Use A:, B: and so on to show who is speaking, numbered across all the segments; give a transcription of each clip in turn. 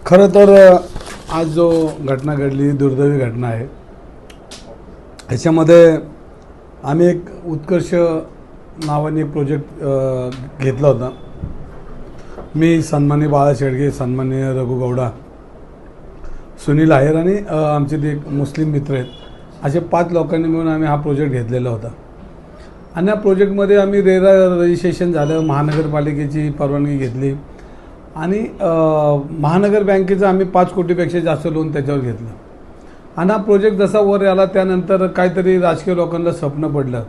A: खरं तर आज जो घटना घडली दुर्दैवी घटना आहे, ह्याच्यामध्ये आम्ही एक उत्कर्ष नावाने एक प्रोजेक्ट घेतला होता. मी सन्माननीय बाळा शेडगे, सन्माननीय रघु गौडा, सुनील आहेर आणि आमचे ते एक मुस्लिम मित्र आहेत, असे 5 लोकांनी मिळून आम्ही हा प्रोजेक्ट घेतलेला होता. आणि या प्रोजेक्टमध्ये आम्ही रेरा रजिस्ट्रेशन झालं, महानगरपालिकेची परवानगी घेतली आणि महानगर बँकेचं आम्ही 5 कोटीपेक्षा जास्त लोन त्याच्यावर घेतलं. आणि हा प्रोजेक्ट जसा वर आला त्यानंतर काहीतरी राजकीय लोकांना स्वप्न पडलं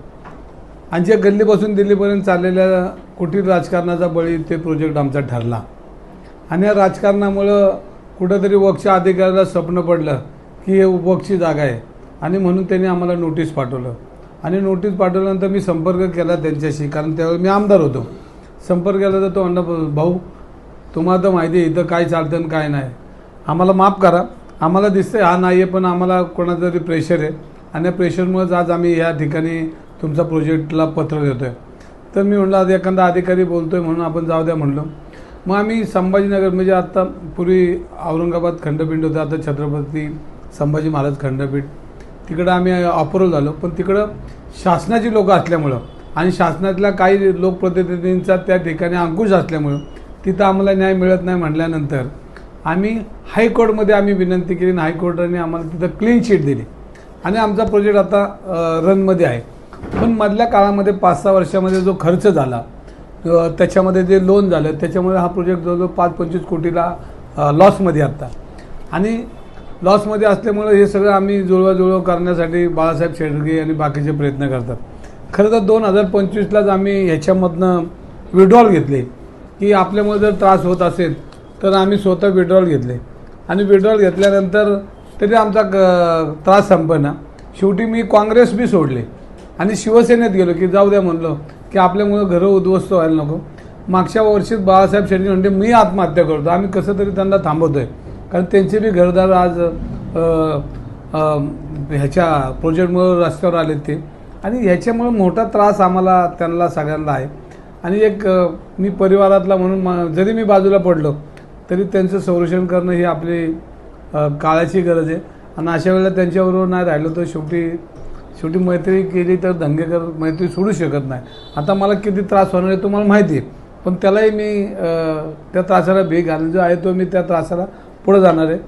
A: आणि जे गल्लीपासून दिल्लीपर्यंत चाललेल्या कुटील राजकारणाचा बळी ते प्रोजेक्ट आमचा ठरला. आणि या राजकारणामुळं कुठंतरी वक्ष अधिकाऱ्याला स्वप्न पडलं की हे वक्फची जागा आहे आणि म्हणून त्यांनी आम्हाला नोटीस पाठवलं. आणि नोटीस पाठवल्यानंतर मी संपर्क केला त्यांच्याशी, कारण त्यावेळी मी आमदार होतो. संपर्क केला तर तो म्हणला, भाऊ तुम्हाला तर माहिती आहे इथं काय चालतं आणि काय नाही, आम्हाला माफ करा, आम्हाला दिसतंय हा नाही आहे, पण आम्हाला कोणाचं तरी प्रेशर आहे आणि या प्रेशरमुळेच आज आम्ही या ठिकाणी तुमचा प्रोजेक्टला पत्र देतो आहे. तर मी म्हटलं आज एखादा अधिकारी बोलतो आहे म्हणून आपण जाऊ द्या म्हणलो. मग आम्ही संभाजीनगर, म्हणजे आत्ता पूर्वी औरंगाबाद खंडपीठ होतं, आता छत्रपती संभाजी महाराज खंडपीठ, तिकडं आम्ही अप्रूव्ह झालो. पण तिकडं शासनाची लोकं असल्यामुळं आणि शासनातल्या काही लोकप्रतिनिधींचा त्या ठिकाणी अंकुश असल्यामुळं तिथं आम्हाला न्याय मिळत नाही म्हटल्यानंतर आम्ही हायकोर्टमध्ये आम्ही विनंती केली आणि हायकोर्टाने आम्हाला तिथं क्लीन शीट दिली आणि आमचा प्रोजेक्ट आता रनमध्ये आहे. पण मधल्या काळामध्ये 5-6 वर्षामध्ये जो खर्च झाला, त्याच्यामध्ये जे लोन झालं, त्याच्यामुळे हा प्रोजेक्ट जवळजवळ 5-25 कोटीला लॉसमध्ये आता. आणि लॉसमध्ये असल्यामुळं हे सगळं आम्ही जुळवाजुळव करण्यासाठी बाळासाहेब शेडगे आणि बाकीचे प्रयत्न करतात. खरं तर 2025लाच आम्ही ह्याच्यामधनं विड्रॉल घेतले की आपल्यामुळे जर त्रास होत असेल तर आम्ही स्वतः विड्रॉल घेतले. आणि विड्रॉल घेतल्यानंतर तरी आमचा त्रास संपेना. शेवटी मी काँग्रेस बी सोडले आणि शिवसेनेत गेलो की जाऊ द्या म्हणलं की आपल्यामुळं घरं उद्ध्वस्त व्हायला नको. मागच्या वर्षीच बाळासाहेब शेडगे म्हणते मी आत्महत्या करतो, आम्ही कसं तरी त्यांना थांबवतो आहे, कारण त्यांचे बी घरदार आज ह्याच्या प्रोजेक्टमुळं रस्त्यावर आले ते. आणि ह्याच्यामुळं मोठा त्रास आम्हाला त्यांना सगळ्यांना आहे. आणि एक मी परिवारातला म्हणून जरी मी बाजूला पडलो तरी त्यांचं संरक्षण करणं ही आपली काळाची गरज आहे. आणि अशा वेळेला त्यांच्याबरोबर नाही राहिलो तर शेवटी मैत्री केली तर दंगेकर मैत्री सोडू शकत नाही. आता मला किती त्रास होणार आहे तुम्हाला माहिती आहे, पण त्यालाही मी त्या त्रासाला भेग घालून जो आहे तो मी त्या त्रासाला पुढे जाणार आहे.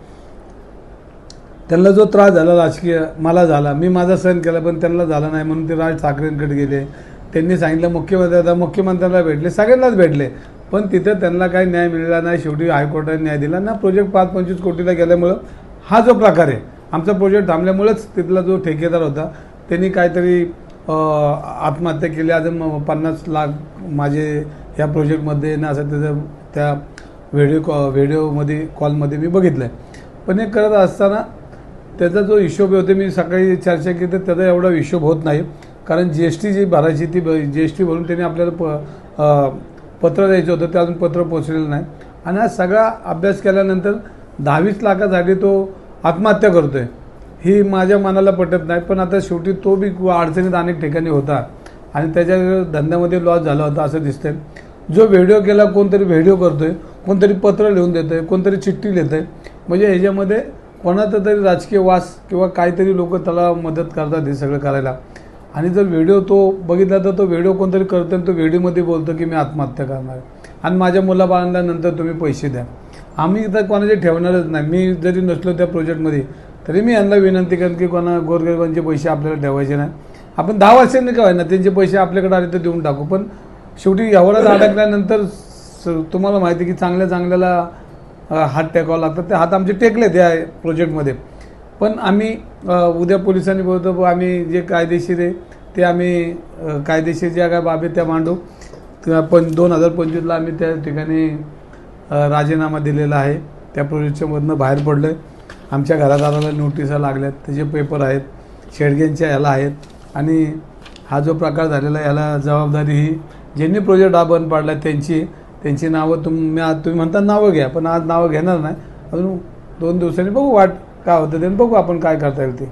A: त्यांना जो त्रास झाला राजकीय मला झाला, मी माझा सहन केला, पण त्यांना झाला नाही म्हणून ते राज ठाकरेंकडे गेले. त्यांनी सांगितलं मुख्यमंत्र्याला भेटले, सगळ्यांनाच भेटले, पण तिथं त्यांना काही न्याय मिळाला नाही. शेवटी हायकोर्टाने न्याय दिला ना. प्रोजेक्ट 5-25 कोटीला गेल्यामुळं हा जो प्रकार आहे, आमचा प्रोजेक्ट थांबल्यामुळेच तिथला जो ठेकेदार होता त्यांनी काहीतरी आत्महत्या केली. आज 50 लाख माझे ह्या प्रोजेक्टमध्ये ना असं त्याचं त्या व्हिडिओमध्ये कॉलमध्ये मी बघितलं आहे. पण हे करत असताना त्याचा जो हिशोब होते, मी सकाळी चर्चा केली तर त्याचा एवढा हिशोब होत नाही, कारण GST जी भरायची ती GST भरून त्यांनी आपल्याला पत्र द्यायचं होतं, ते अजून पत्र पोचलेलं नाही. आणि हा सगळा अभ्यास केल्यानंतर 10-20 लाखासाठी तो आत्महत्या करतो आहे ही माझ्या मनाला पटत नाही. पण आता शेवटी तो बी अडचणीत अनेक ठिकाणी होता आणि त्याच्या धंद्यामध्ये लॉस झाला होता असं दिसतंय. जो व्हिडिओ केला कोणतरी व्हिडिओ करतो आहे, कोणतरी पत्र लिहून देतं आहे, कोणतरी चिठ्ठी लिहितं आहे, म्हणजे ह्याच्यामध्ये कोणाचा तरी राजकीय वास किंवा काहीतरी लोक त्याला मदत करतात हे सगळं करायला. आणि जर व्हिडिओ तो बघितला तर तो व्हिडिओ कोणतरी करतो आणि तो व्हिडिओमध्ये बोलतो की मी आत्महत्या करणार आहे आणि माझ्या मुलाबाळांना नंतर तुम्ही पैसे द्या. आम्ही इथं कोणाचे ठेवणारच नाही. मी जरी नसलो त्या प्रोजेक्टमध्ये तरी मी यांना विनंती करेन की गोरगरिबांचे पैसे आपल्याला ठेवायचे नाही. आपण 10 वर्षांनी काय ना त्यांचे पैसे आपल्याकडे आले तर देऊन टाकू, पण शेवटी एवढाच अडकल्यानंतर तुम्हाला माहिती की चांगल्याला हात टेकावं लागतात. ते हात आमचे टेकले त्या प्रोजेक्टमध्ये. पण आम्ही उद्या पोलिसांनी बोलतो आम्ही जे कायदेशीर आहे ते आम्ही कायदेशीर ज्या काय बाबी त्या मांडू. पण 2025ला आम्ही त्या ठिकाणी राजीनामा दिलेला आहे. त्या प्रोजेक्टच्यामधनं बाहेर पडलो आहे. आमच्या घरादाराला नोटिसा लागल्यात, त्याचे पेपर आहेत, शेडगेंच्या ह्याला आहेत. आणि हा जो प्रकार झालेला आहे याला जबाबदारी ही ज्यांनी प्रोजेक्ट हा बंद पाडला त्यांची नावं तुम्ही म्हणता नावं घ्या, पण आज नावं घेणार नाही. अजून 2 दिवसांनी बघू वाट काय होतं ते, बघू आपण काय करता येईल ते.